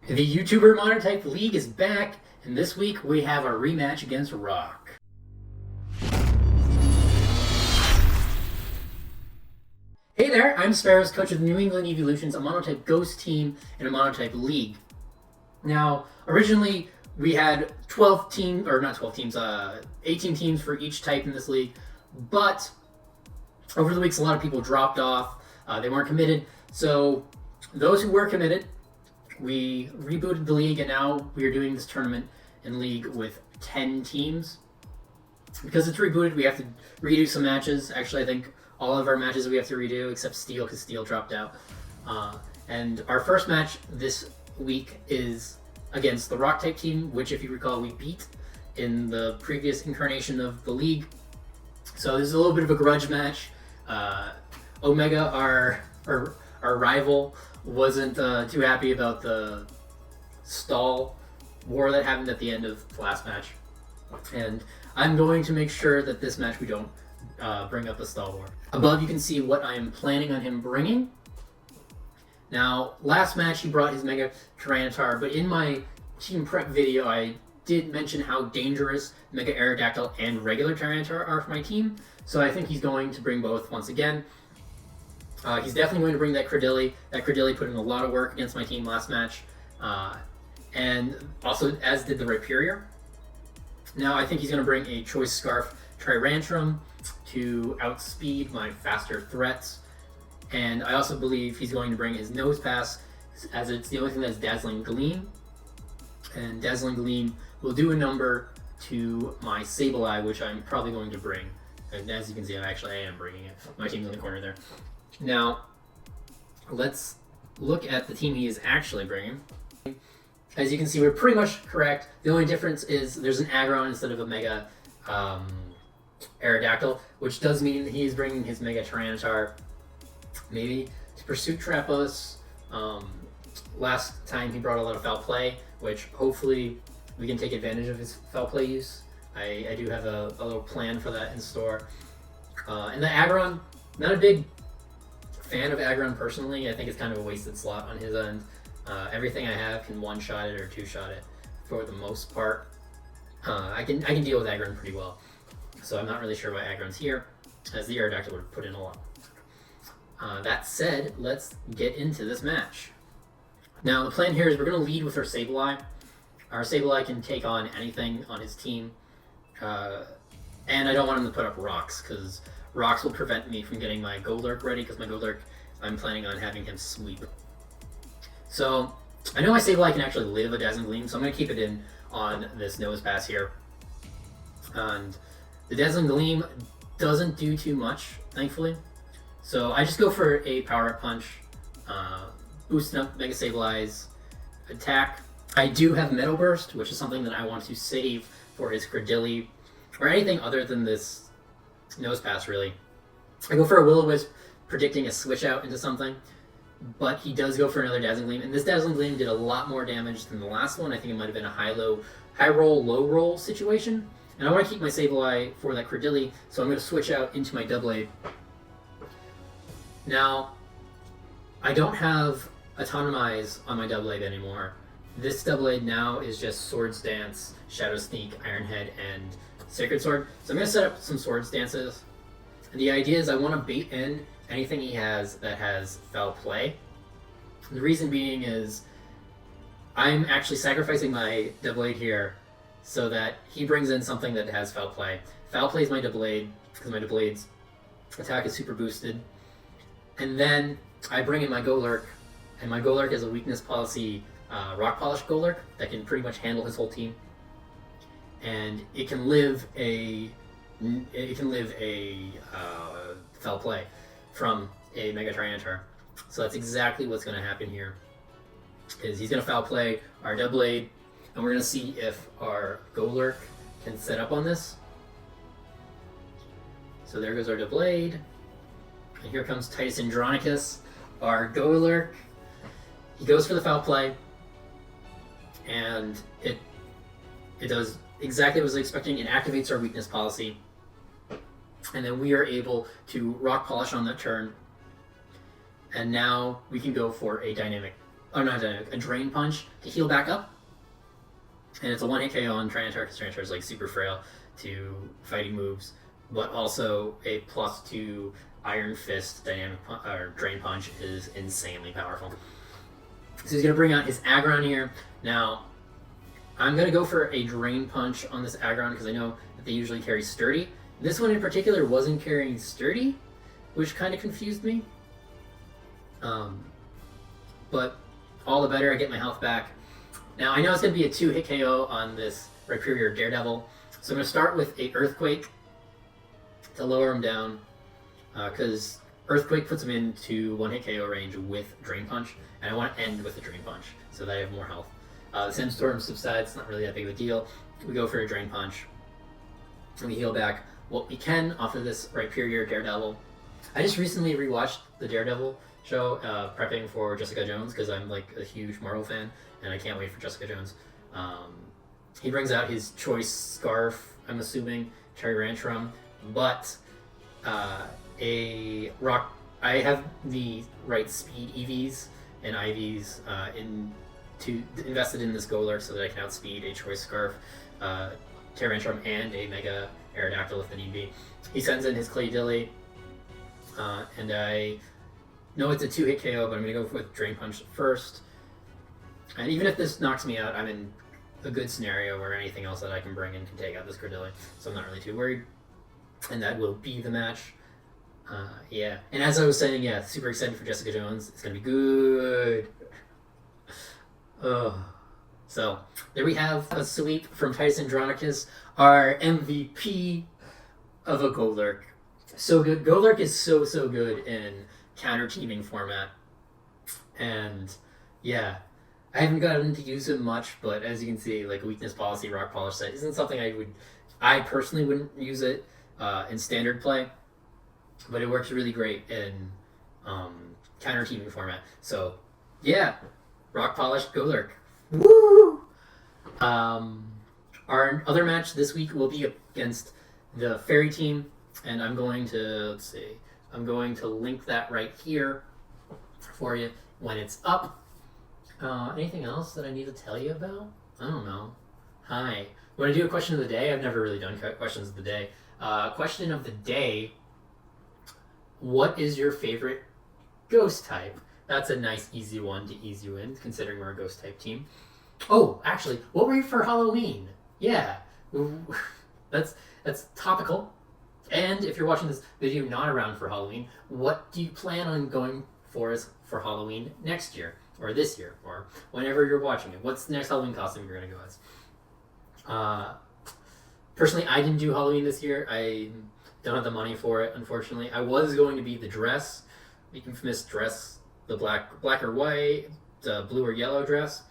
The YouTuber Monotype League is back, and this week we have our rematch against Rock. Hey there, I'm Sparrows, coach of the New England Eeveelutions, a Monotype Ghost team and a Monotype League. Now, originally we had 18 teams for each type in this league, but over the weeks a lot of people dropped off, they weren't committed, so those who were committed, we rebooted the league, and now we are doing this tournament in league with 10 teams. Because it's rebooted, we have to redo some matches. Actually, I think all of our matches we have to redo, except Steel, because Steel dropped out. And our first match this week is against the Rock type team, which, if you recall, we beat in the previous incarnation of the league. So this is a little bit of a grudge match. Omega, our rival, wasn't too happy about the stall war that happened at the end of the last match, and I'm going to make sure that this match we don't bring up the stall war. Above you can see what I'm planning on him bringing. Now, last match he brought his Mega Tyranitar, but in my team prep video I did mention how dangerous Mega Aerodactyl and regular Tyranitar are for my team, so I think he's going to bring both once again. He's definitely going to bring that Credilli. That Credilli put in a lot of work against my team last match, and also as did the Rhyperior. Now I think he's going to bring a Choice Scarf Tyrantrum to outspeed my faster threats, and I also believe he's going to bring his Nose Pass, as it's the only thing that's Dazzling Gleam, and Dazzling Gleam will do a number to my Sableye, which I'm probably going to bring. And as you can see, I am bringing it. My team's in the corner there. Now, let's look at the team he is actually bringing. As you can see, we're pretty much correct. The only difference is there's an Aggron instead of a Mega Aerodactyl, which does mean he's bringing his Mega Tyranitar, maybe to Pursuit Trap us. Last time he brought a lot of Foul Play, which hopefully we can take advantage of his Foul Play use. I do have a little plan for that in store. And the Aggron, not a big fan of Aggron personally. I think it's kind of a wasted slot on his end. Everything I have can one-shot it or two-shot it for the most part. I can deal with Aggron pretty well, so I'm not really sure why Aggron's here, as the Aerodactyl would put in a lot. That said, let's get into this match. Now the plan here is we're going to lead with our Sableye. Our Sableye can take on anything on his team, and I don't want him to put up rocks, because rocks will prevent me from getting my Golurk ready, because my Golurk, I'm planning on having him sweep. So, I know my Sableye can actually live a Dazzling Gleam, so I'm going to keep it in on this Nose Pass here. And the Dazzling Gleam doesn't do too much, thankfully. So I just go for a Power-Up Punch, boosting up Mega Sableye's attack. I do have Metal Burst, which is something that I want to save for his Credilli, or anything other than this Nose Pass, really. I go for a Will-O-Wisp, predicting a switch out into something, but he does go for another Dazzling Gleam, and this Dazzling Gleam did a lot more damage than the last one. I think it might have been a high roll, low roll situation, and I want to keep my Sableye for that Credilli, so I'm going to switch out into my Doublade. Now, I don't have Autonomize on my Doublade anymore. This Doublade now is just Swords Dance, Shadow Sneak, Iron Head, and Sacred Sword. So I'm going to set up some Swords Dances. And the idea is I want to bait in anything he has that has Foul Play. The reason being is I'm actually sacrificing my Doublade here so that he brings in something that has Foul Play. Foul Play is my Doublade, because my Doublade's attack is super boosted. And then I bring in my Golurk, and my Golurk is a weakness policy Rock Polish Golurk that can pretty much handle his whole team. And it can live a Foul Play from a Mega Tyranitar. So that's exactly what's going to happen here. Is he's going to Foul Play our Doublade, and we're going to see if our Golurk can set up on this. So there goes our Doublade, and here comes Titus Andronicus, our Golurk. He goes for the Foul Play, and it does exactly what I was expecting. It activates our weakness policy, and then we are able to Rock Polish on that turn, and now we can go for a dynamic not dynamic, a drain punch to heal back up. And it's a one-hit KO on Tyranitar, because Tyranitar is like super frail to fighting moves, but also a +2 Iron Fist dynamic or Drain Punch is insanely powerful. So he's going to bring out his Aggron here. Now, I'm going to go for a Drain Punch on this Aggron because I know that they usually carry Sturdy. This one in particular wasn't carrying Sturdy, which kind of confused me. But all the better, I get my health back. Now, I know it's going to be a 2-hit KO on this Rhyperior Daredevil, so I'm going to start with a Earthquake to lower him down, because Earthquake puts him into 1-hit KO range with Drain Punch, and I want to end with a Drain Punch so that I have more health. The Sandstorm subsides, not really that big of a deal. We go for a Drain Punch, and we heal back what we can off of this Rhyperior Daredevil. I just recently rewatched the Daredevil show, prepping for Jessica Jones, because I'm like a huge Marvel fan, and I can't wait for Jessica Jones. He brings out his choice scarf, I'm assuming, Cherry Ranch rum, but a rock. I have the right speed EVs and IVs invested in this Golurk so that I can outspeed a choice scarf, Cherry Ranch rum, and a Mega Aerodactyl if the need be. He sends in his Claydilly, and I know it's a 2-hit KO, but I'm going to go with Drain Punch first. And even if this knocks me out, I'm in a good scenario where anything else that I can bring in can take out this Cordilla, so I'm not really too worried. And that will be the match. Yeah. And as I was saying, yeah, super excited for Jessica Jones. It's going to be good. So, there we have a sweep from Titus Andronicus, our MVP of a Golurk. So good. Golurk is so good in counter-teaming format. And, yeah. I haven't gotten to use him much, but as you can see, like a weakness policy, rock polish set isn't something I personally wouldn't use it in standard play, but it works really great in counter teaming format. So yeah, rock polished Golurk. Woo! Our other match this week will be against the Fairy team, and I'm going to link that right here for you when it's up. Anything else that I need to tell you about? I don't know. Hi. Want to do a question of the day? I've never really done questions of the day. Question of the day. What is your favorite ghost type? That's a nice, easy one to ease you in, considering we're a ghost type team. Oh, actually, what were you for Halloween? Yeah. That's topical. And if you're watching this video not around for Halloween, what do you plan on going for Halloween next year? Or this year, or whenever you're watching it. What's the next Halloween costume you're going to go as? Personally, I didn't do Halloween this year. I don't have the money for it, unfortunately. I was going to be the dress, the infamous dress, the black or white, the blue or yellow dress,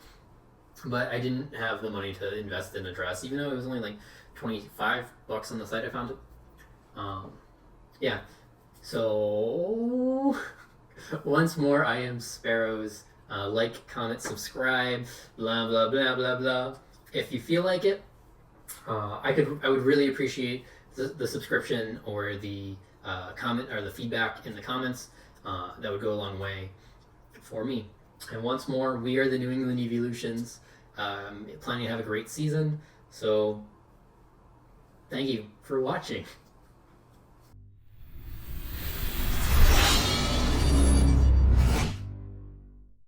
but I didn't have the money to invest in a dress, even though it was only like $25 on the site I found it. Yeah, so once more, I am Sparrows. Like, comment, subscribe, blah blah blah blah blah. If you feel like it, I would really appreciate the subscription or the comment or the feedback in the comments. That would go a long way for me. And once more, we are the New England Eeveelutions. Planning to have a great season. So, thank you for watching.